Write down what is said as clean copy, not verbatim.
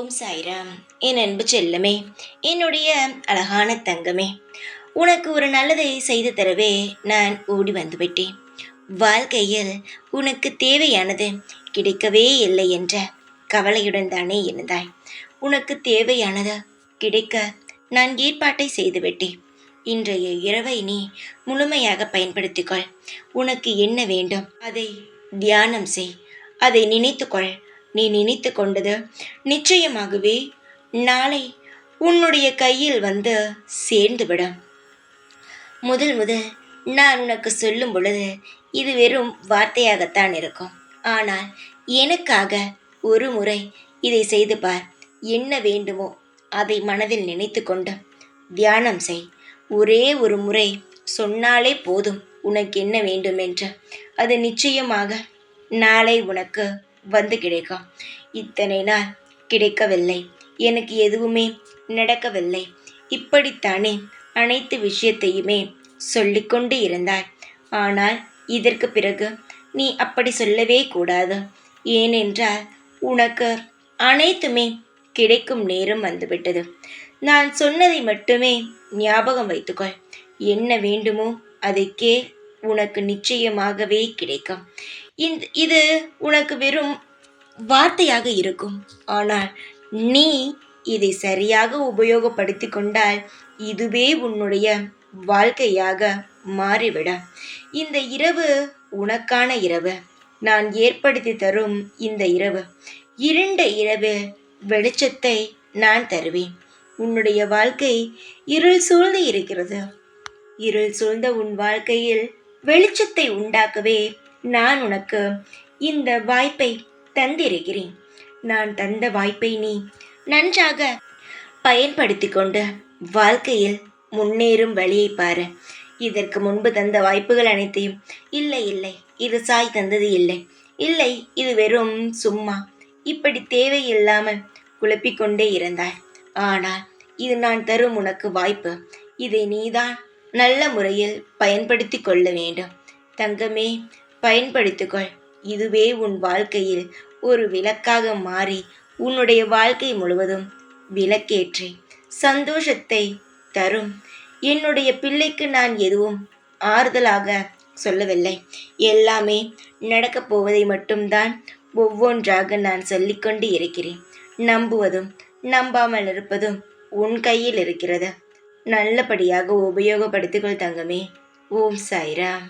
ஓம் சாய்ராம். என் அன்பு செல்லமே, என்னுடைய அழகான தங்கமே, உனக்கு ஒரு நல்லதை செய்து தரவே நான் ஓடி வந்துவிட்டேன். வாழ்க்கையில் உனக்கு தேவையானது கிடைக்கவே இல்லை என்ற கவலையுடன் தானே இருந்தாய். உனக்கு தேவையானது கிடைக்க நான் ஏற்பாட்டை செய்துவிட்டேன். இன்றைய இரவை நீ முழுமையாக பயன்படுத்திக்கொள். உனக்கு என்ன வேண்டும் அதை தியானம் செய், அதை நினைத்துக்கொள். நீ நினைத்து கொண்டது நிச்சயமாகவே நாளை உன்னுடைய கையில் வந்து சேர்ந்துவிடும். முதல் நான் உனக்கு சொல்லும் பொழுது இது வெறும் வார்த்தையாகத்தான் இருக்கும். ஆனால் எனக்காக ஒரு முறை இதை செய்து பார். என்ன வேண்டுமோ அதை மனதில் நினைத்து கொண்டு தியானம் செய். ஒரே ஒரு முறை சொன்னாலே போதும் உனக்கு என்ன வேண்டும் என்று. அது நிச்சயமாக நாளை உனக்கு வந்து கிடைக்கும். இத்தனை நாள் கிடைக்கவில்லை, எனக்கு எதுவுமே நடக்கவில்லை, இப்படித்தானே அனைத்து விஷயத்தையுமே சொல்லிக்கொண்டு இருந்தாய். ஆனால் இதற்கு பிறகு நீ அப்படி சொல்லவே கூடாது. ஏனென்றால் உனக்கு அனைத்துமே கிடைக்கும் நேரம் வந்துவிட்டது. நான் சொன்னதை மட்டுமே ஞாபகம் வைத்துக்கொள். என்ன வேண்டுமோ அதை உனக்கு நிச்சயமாகவே கிடைக்கும். இது உனக்கு வெறும் வார்த்தையாக இருக்கும். ஆனால் நீ இதை சரியாக உபயோகப்படுத்தி கொண்டால் இதுவே உன்னுடைய வாழ்க்கையாக மாறிவிடும். இந்த இரவு உனக்கான இரவு. நான் ஏற்படுத்தி தரும் இந்த இரவு இருண்ட இரவு வெளிச்சத்தை நான் தருவேன். உன்னுடைய வாழ்க்கை இருள் சூழ்ந்து இருக்கிறது. இருள் சூழ்ந்த உன் வாழ்க்கையில் வெளிச்சத்தை உண்டாக்கவே நான் உனக்கு இந்த வாய்ப்பை தந்திருக்கிறேன். நான் தந்த வாய்ப்பை நீ நன்றாக பயன்படுத்தி கொண்டு வாழ்க்கையில் முன்னேறும் வழியை பாரு. இதற்கு முன்பு தந்த வாய்ப்புகள் அனைத்தையும் இல்லை இது சாய் தந்தது இல்லை இது வெறும் சும்மா, இப்படி தேவையில்லாமல் குழப்பிக்கொண்டே இருந்தாய். ஆனால் இது நான் தரும் உனக்கு வாய்ப்பு. இதை நீதான் நல்ல முறையில் பயன்படுத்தி கொள்ள வேண்டும். தங்கமே, பயன்படுத்திக்கொள். இதுவே உன் வாழ்க்கையில் ஒரு விளக்காக மாறி உன்னுடைய வாழ்க்கை முழுவதும் விளக்கேற்றி சந்தோஷத்தை தரும். என்னுடைய பிள்ளைக்கு நான் எதுவும் ஆறுதலாக சொல்லவில்லை. எல்லாமே நடக்கப் போவதை மட்டும்தான் ஒவ்வொன்றாக நான் சொல்லிக்கொண்டு இருக்கிறேன். நம்புவதும் நம்பாமல் இருப்பதும் உன் கையில் இருக்கிறது. நல்லபடியாக உபயோகப்படுத்திக்கொள் தங்கமே. ஓம் சாய்ராம்.